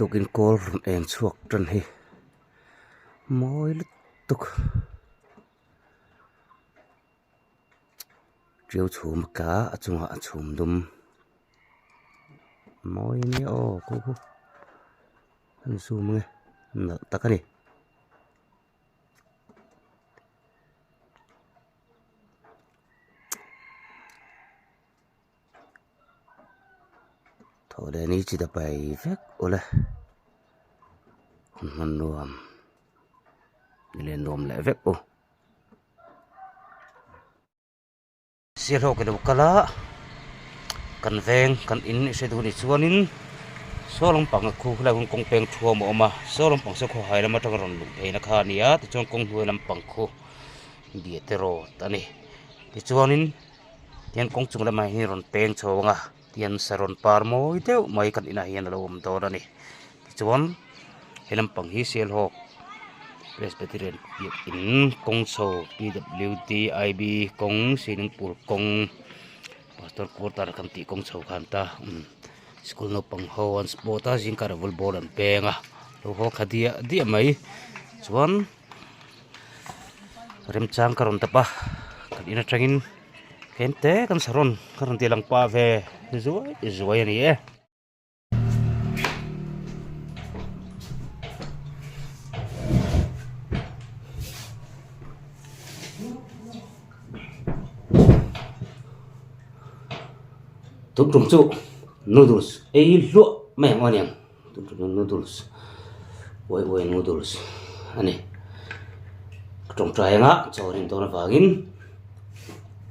tukin kol run en chuak tran hi moi lut tuk triu chhum ka achunga achum dum moi ni o ku an zoom nge na takani thode ni chi da pai vek ole man nuam le nom le vek o sir ho ke do kala kan veng kan in se du ni chuanin solong pang khu la kong peng thuam oma solong pang se kho hai lama tang ron lu theina kha nia ti chon kong hu lam pang khu bi te ro tani ti chuanin tian kong chung la mai hi ron peng chawanga tian saron par moi deuh mai kan ina hian lo om dor ani ti chuan helam pang hi sel hok Presbyterian in kong so PWD IB kong sining pur kong pastor quarter kan ti kong so khan ta school no pang ho an spota jing karavul bol an penga lo ho khadia dia mai chuan rem chang karon tapa kan ina tangin kente kan saron karon ti lang pa ve zuai ani e tuk tum chu noodles ei lo me ngoniang tuk tum noodles oi noodles ani trong trai nga chorin to na wagin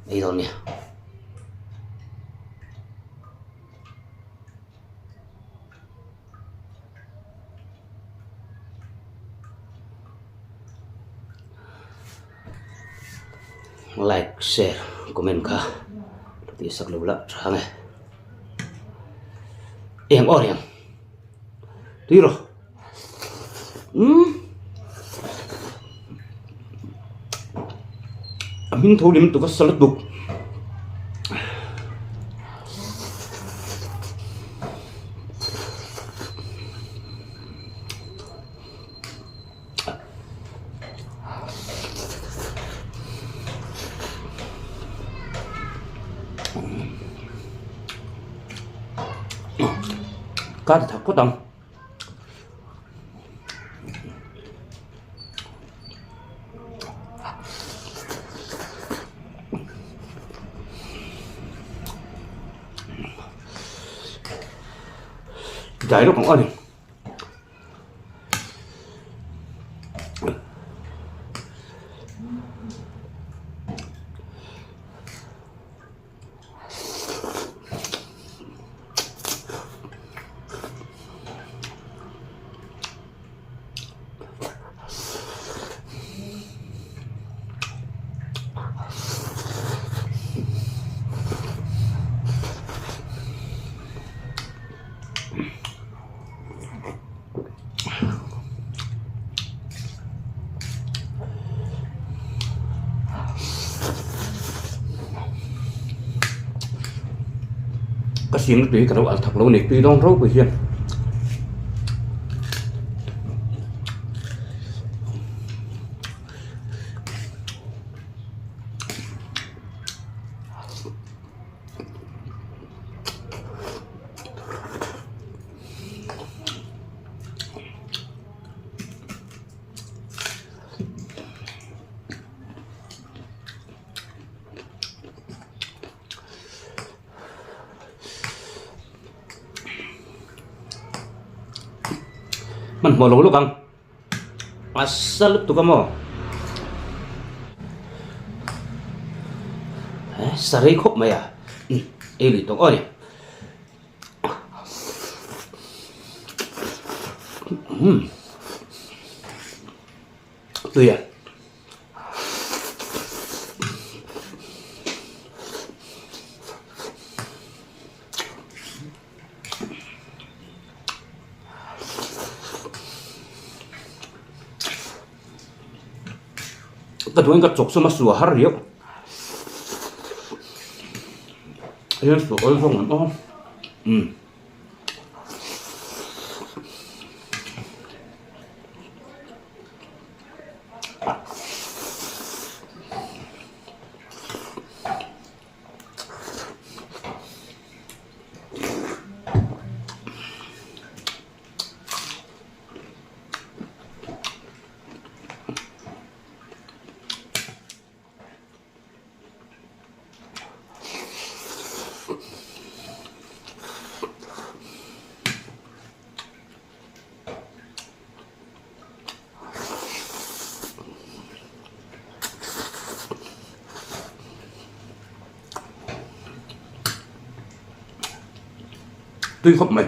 ei don nia like share comment ka ti sak lo la thang em oriang tiro amin tholim tu ka salat duk cá thì thật có tầm chạy nó còn ơi cái xiên tùy cái đâu thật lâu này tùy đông rau của xiên man mo lo kang asal tu kamu sarai khop maya eli tong oi tu ya cái đuôi cái chọc mà sủa har riu, yên sủa ơi không nó, Tuy không mày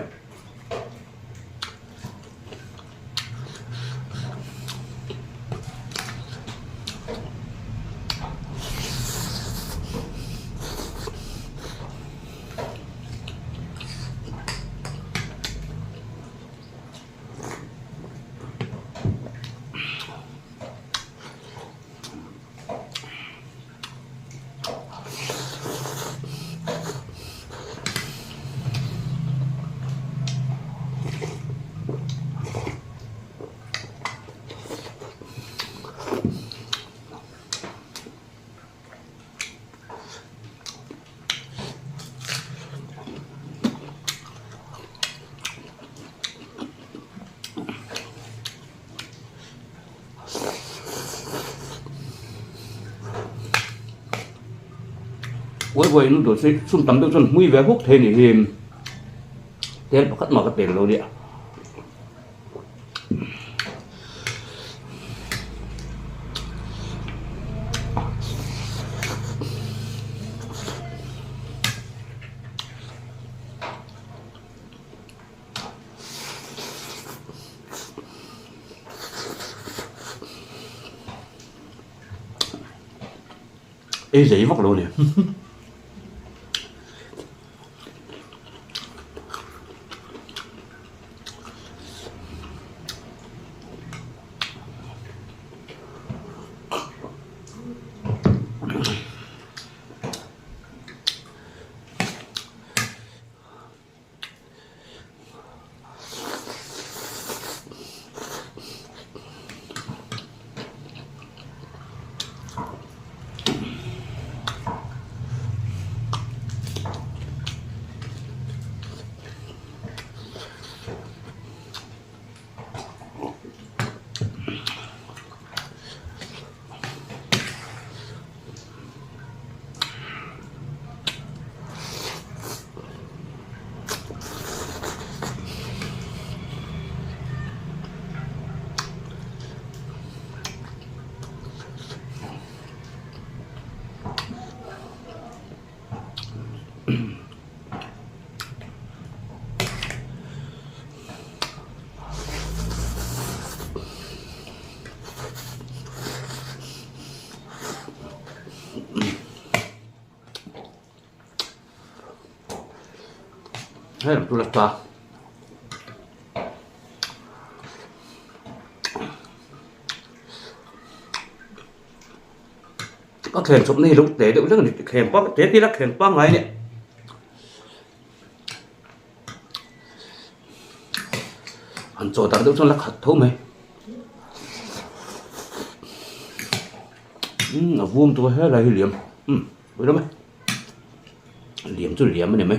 quay nó đổi sẽ xung tắm đâu xuân muy vẻ hút thế này hiền thế là khát mà cái tiền lâu đi ạ ê giấy vóc lâu nè thế làm tôi lật vào có kèm sống này lúc tế được rất là kèm quá tế tí là kèm quá ngay nè ăn chỗ tao đâu cho là khát thấu mày là vuông tôi hết là liềm với đó mày liềm cho liềm này mày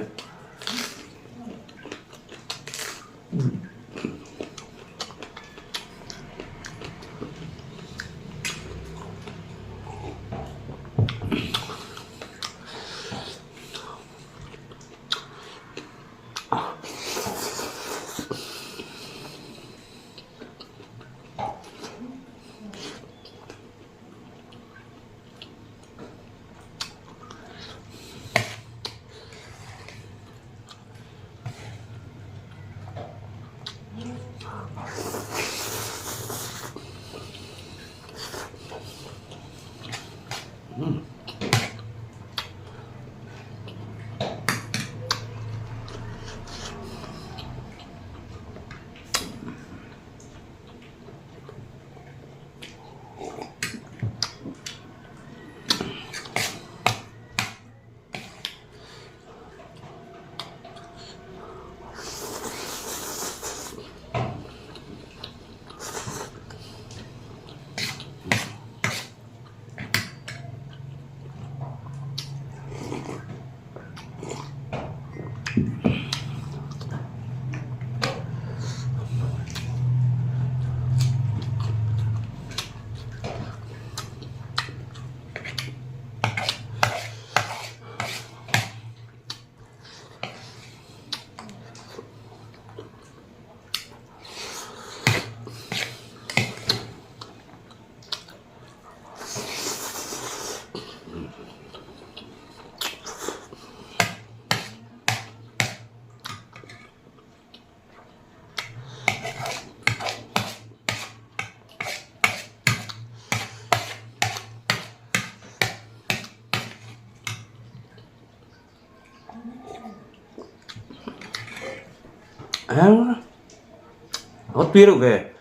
nó tuyệt được về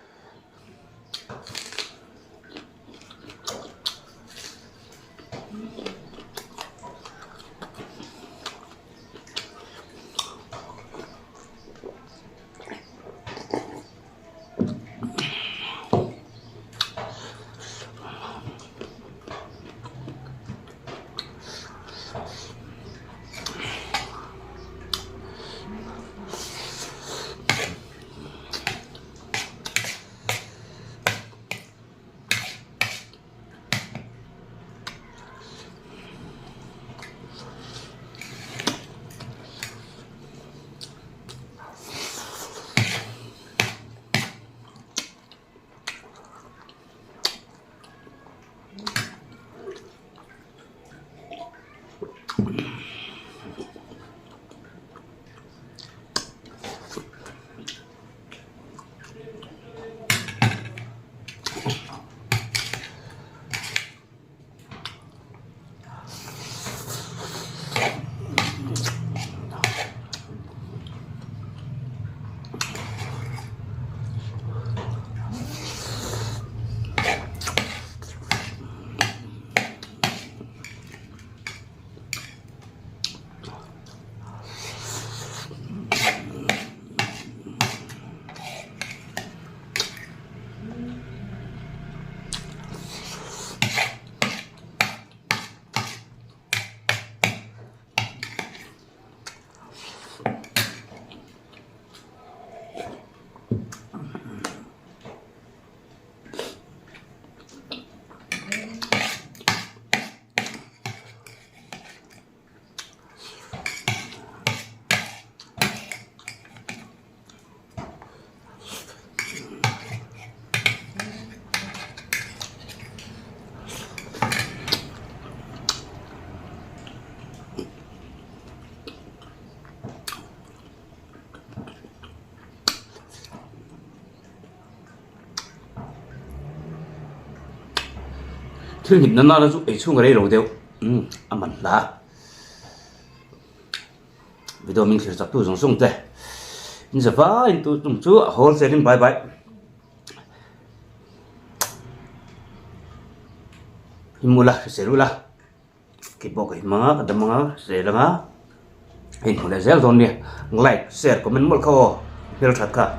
thứ nhìn nó là giúp ấy xuống cái đây rồi đều ăn mặn đã video mình sẽ tập tu dùng sung thế giờ phải tu dùng chúa hôn sẽ đến bye bye himula sẽ luôn là cái bộ cái má cái đầm má sẽ là má hình của là dễ rồi nè like share comment một câu hiểu thật cả